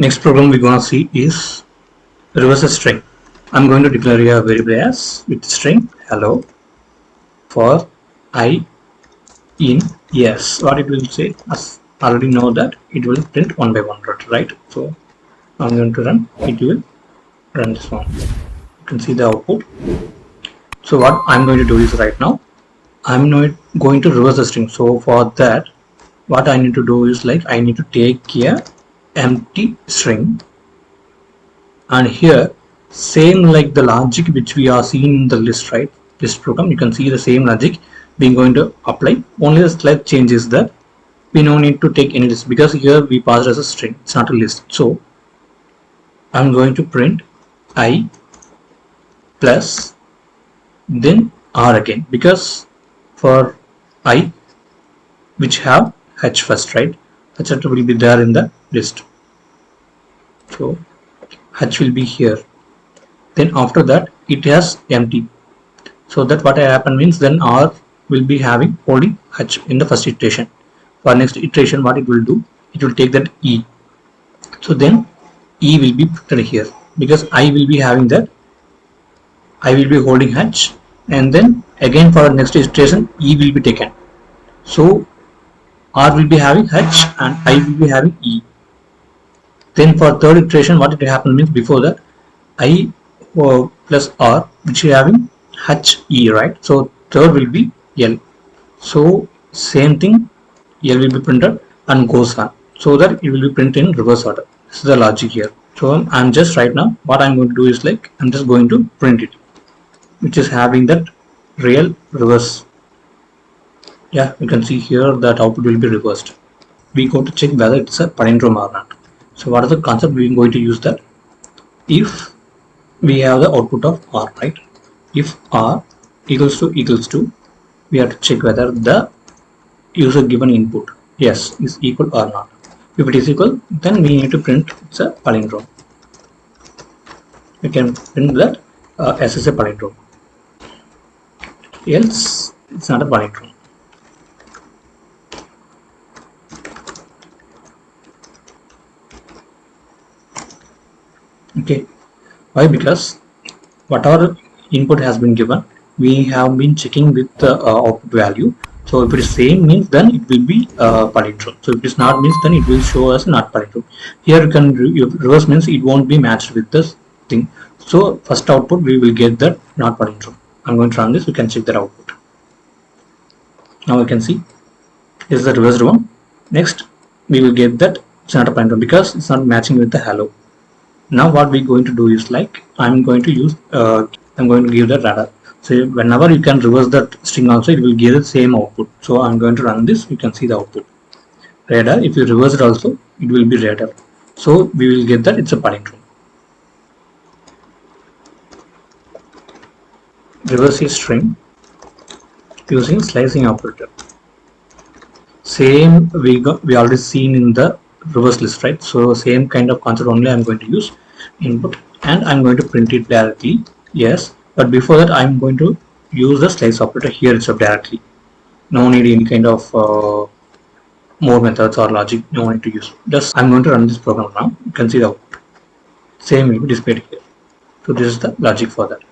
Next program we're gonna see is reverse a string. I'm going to declare a variable as with string hello for I in yes. What it will say, as already know that it will print one by one, right? So I'm going to run, it will run this one. You can see the output. So what I'm going to do is right now I'm not going to reverse the string. So for that, what I need to do is like I need to take a empty string, and here same like the logic which we are seeing in the list, right? This program, you can see the same logic being going to apply. Only the slight change is that we no need to take any list because here we passed as a string, it's not a list. So I'm going to print I plus then R again, because for I which have H first, right? H will be there in the list, so H will be here. Then after that it has empty, so that what happen means then R will be having only H in the first iteration. For next iteration what it will do, it will take that E, so then E will be put here because I will be having that, I will be holding H, and then again for next iteration E will be taken, so R will be having H and I will be having E. Then for third iteration what it will happen means before that I plus R which is having H E, right? So third will be L, so same thing, L will be printed and goes on, so that it will be printed in reverse order. This is the logic here. So I'm just right now what I'm going to do is like I'm just going to print it, which is having that real reverse. Yeah, you can see here that output will be reversed. We go to check whether it's a palindrome or not. So what is the concept? We are going to use that if we have the output of R, right? If R equals to, we have to check whether the user given input yes is equal or not. If it is equal, then we need to print it's a palindrome. We can print that as a palindrome, else it's not a palindrome. Okay, why? Because whatever input has been given, we have been checking with the output value. So if it is same means then it will be palindrome. So if it is not means then it will show us not palindrome. Here you can reverse means it won't be matched with this thing. So first output we will get that not palindrome. I'm going to run this. We can check that output. Now we can see this is the reversed one. Next we will get that it's not a palindrome because it's not matching with the hello. Now what we're going to do is like I'm going to use I'm going to give the radar. So whenever you can reverse that string also it will give the same output. So I'm going to run this. You can see the output radar. If you reverse it also it will be radar. So we will get that it's a palindrome. Reverse a string using slicing operator. Same we already seen in the reverse list, right? So same kind of concept only I'm going to use input and I'm going to print it directly. Yes, but before that I'm going to use the slice operator here itself directly. No need any kind of more methods or logic, no need to use. Just I'm going to run this program now. You can see the output. Same will be displayed here. So this is the logic for that.